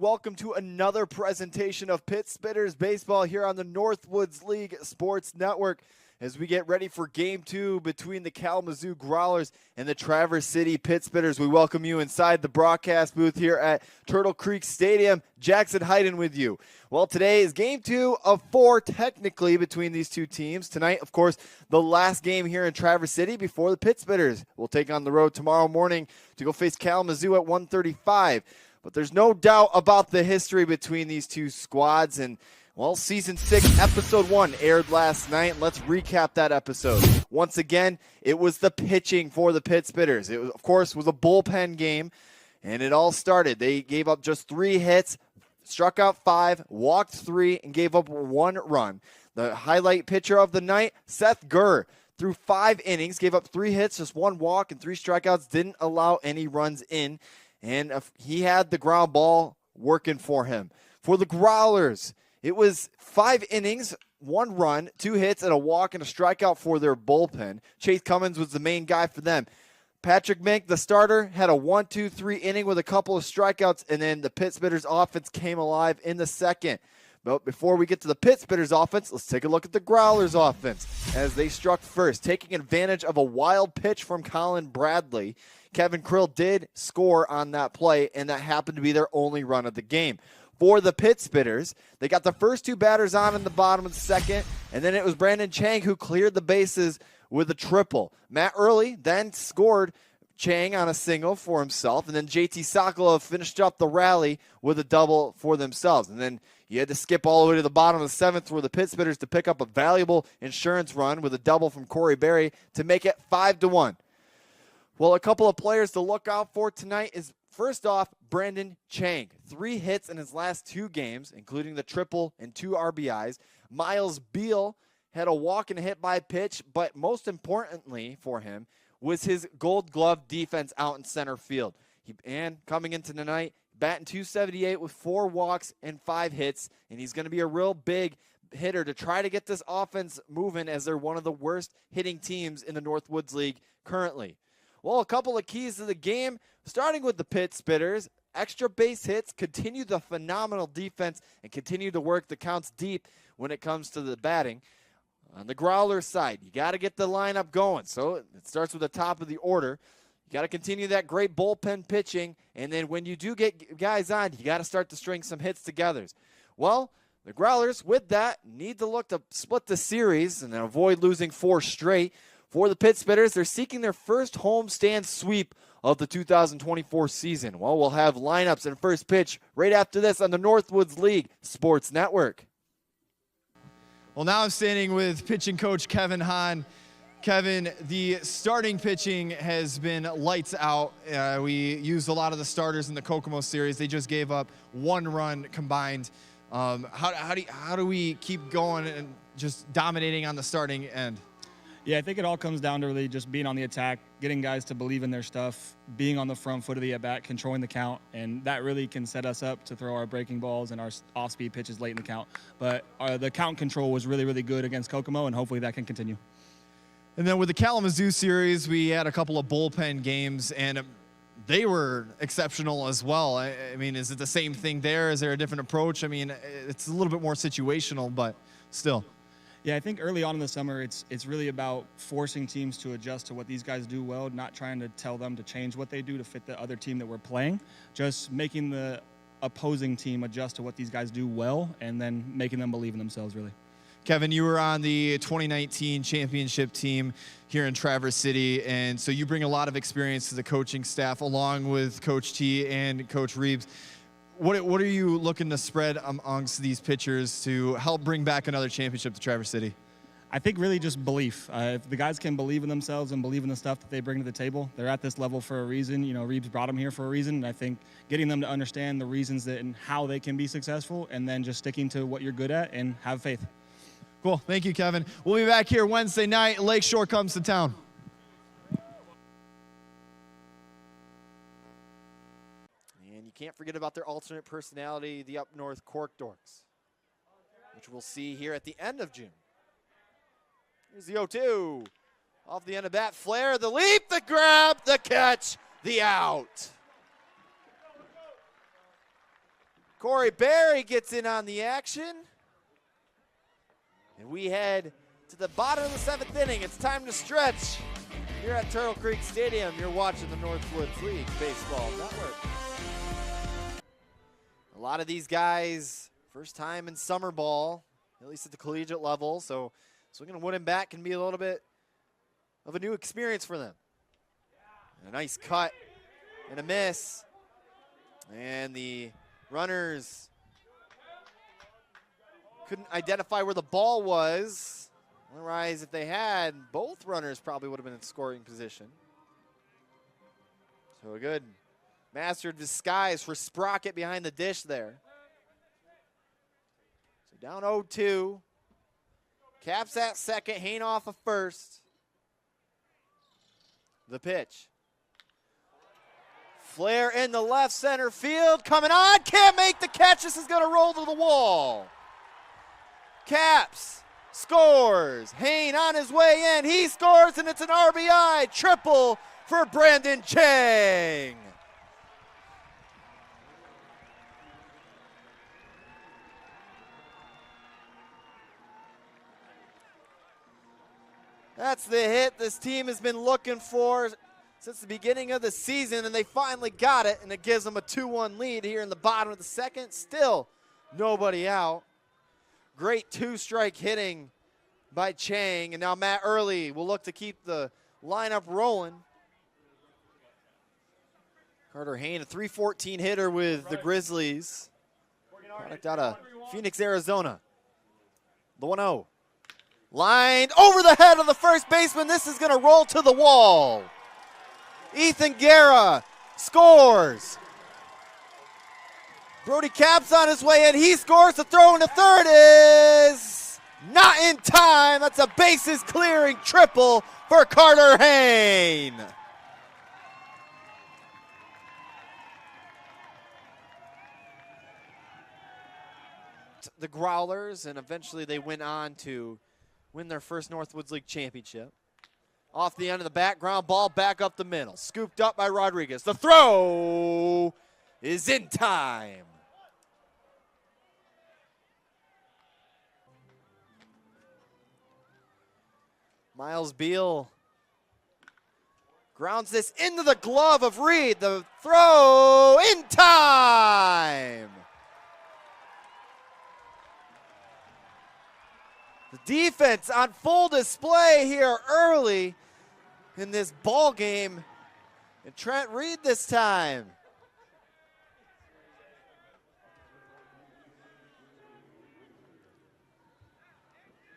welcome to another presentation of Pit Spitters Baseball here on the Northwoods League Sports Network as we get ready for Game 2 between the Kalamazooo Growlers and the Traverse City Pit Spitters. We welcome you inside the broadcast booth here at Turtle Creek Stadium. Jackson Hayden with you. Well, today is Game 2 of 4 technically between these two teams. Tonight, of course, the last game here in Traverse City before the Pit Spitters will take on the road tomorrow morning to go face Kalamazooo at 1:35. But there's no doubt about the history between these two squads. And, well, Season 6, Episode 1 aired last night. Let's recap that episode. Once again, it was the pitching for the Pit Spitters. It, of course, was a bullpen game, and it all started. They gave up just 3 hits, struck out 5, walked 3, and gave up 1 run. The highlight pitcher of the night, Seth Gurr, threw 5 innings, gave up 3 hits, just 1 walk, and 3 strikeouts, didn't allow any runs in. And he had the ground ball working for him. For the Growlers, it was 5 innings, 1 run, 2 hits, and a walk and a strikeout for their bullpen. Chase Cummins was the main guy for them. Patrick Mink, the starter, had a 1-2-3 inning with a couple of strikeouts, and then the Pit Spitters offense came alive in the second. But before we get to the Pit Spitters offense, let's take a look at the Growlers offense as they struck first, taking advantage of a wild pitch from Colin Bradley. Kevin Krill did score on that play, and that happened to be their only run of the game. For the Pit Spitters, they got the first 2 batters on in the bottom of the second, and then it was Brandon Chang who cleared the bases with a triple. Matt Early then scored Chang on a single for himself, and then JT Sokolov finished up the rally with a double for themselves. And then you had to skip all the way to the bottom of the 7th for the Pit Spitters to pick up a valuable insurance run with a double from Corey Berry to make it 5-1. Well, a couple of players to look out for tonight is, first off, Brandon Chang. 3 hits in his last 2 games, including the triple and 2 RBIs. Miles Beal had a walk and a hit by pitch, but most importantly for him was his Gold Glove defense out in center field. And coming into tonight, batting .278 with 4 walks and 5 hits, and he's going to be a real big hitter to try to get this offense moving as they're one of the worst hitting teams in the Northwoods League currently. Well, a couple of keys to the game, starting with the Pit Spitters. Extra base hits, continue the phenomenal defense, and continue to work the counts deep when it comes to the batting. On the Growlers side, you got to get the lineup going. So it starts with the top of the order. You got to continue that great bullpen pitching, and then when you do get guys on, you got to start to string some hits together. Well, the Growlers, with that, need to look to split the series and avoid losing 4 straight. For the Pit Spitters, they're seeking their first homestand sweep of the 2024 season. Well, we'll have lineups and first pitch right after this on the Northwoods League Sports Network. Well, now I'm standing with pitching coach Kevin Hahn. Kevin, the starting pitching has been lights out. We used a lot of the starters in the Kokomo series. They just gave up 1 run combined. How do we keep going and just dominating on the starting end? Yeah, I think it all comes down to really just being on the attack, getting guys to believe in their stuff, being on the front foot of the at-bat, controlling the count, and that really can set us up to throw our breaking balls and our off-speed pitches late in the count. But the count control was really, really good against Kokomo, and hopefully that can continue. And then with the Kalamazooo series, we had a couple of bullpen games, and they were exceptional as well. I mean, is it the same thing there? Is there a different approach? I mean, it's a little bit more situational, but still. Yeah, I think early on in the summer, it's really about forcing teams to adjust to what these guys do well, not trying to tell them to change what they do to fit the other team that we're playing, just making the opposing team adjust to what these guys do well and then making them believe in themselves, really. Kevin, you were on the 2019 championship team here in Traverse City, and so you bring a lot of experience to the coaching staff along with Coach T and Coach Reeves. What are you looking to spread amongst these pitchers to help bring back another championship to Traverse City? I think really just belief. If the guys can believe in themselves and believe in the stuff that they bring to the table, they're at this level for a reason. You know, Reeves brought them here for a reason, and I think getting them to understand the reasons that and how they can be successful, and then just sticking to what you're good at and have faith. Cool. Thank you, Kevin. We'll be back here Wednesday night. Lakeshore comes to town. And you can't forget about their alternate personality, the Up North Cork Dorks, which we'll see here at the end of June. Here's the 0-2. Off the end of bat, flare, the leap, the grab, the catch, the out. Corey Berry gets in on the action. And we head to the bottom of the 7th inning. It's time to stretch. Here at Turtle Creek Stadium, you're watching the Northwoods League Baseball Network. A lot of these guys, first time in summer ball, at least at the collegiate level, so swinging a wooden bat can be a little bit of a new experience for them. And a nice cut and a miss. And the runners couldn't identify where the ball was. Otherwise, if they had, both runners probably would have been in scoring position. So a good master of disguise for Sprocket behind the dish there. So down 0-2. Caps at second, Hain off of first. The pitch. Flare in the left center field, coming on, can't make the catch. This is going to roll to the wall. Caps scores. Hain on his way in. He scores, and it's an RBI triple for Brandon Chang. That's the hit this team has been looking for since the beginning of the season, and they finally got it, and it gives them a 2-1 lead here in the bottom of the second. Still nobody out. Great two-strike hitting by Chang, and now Matt Early will look to keep the lineup rolling. Carter Hain, a .314 hitter with the Grizzlies. Product out of Phoenix, Arizona. The 1-0. Lined over the head of the first baseman. This is going to roll to the wall. Ethan Guerra scores. Brody Caps on his way in. He scores. The throw into third is not in time. That's a bases clearing triple for Carter Hain. The Growlers, and eventually they went on to win their first Northwoods League championship. Off the end of the bat, ground ball back up the middle. Scooped up by Rodriguez. The throw is in time. Miles Beal grounds this into the glove of Reed. The throw in time. The defense on full display here early in this ball game. And Trent Reed this time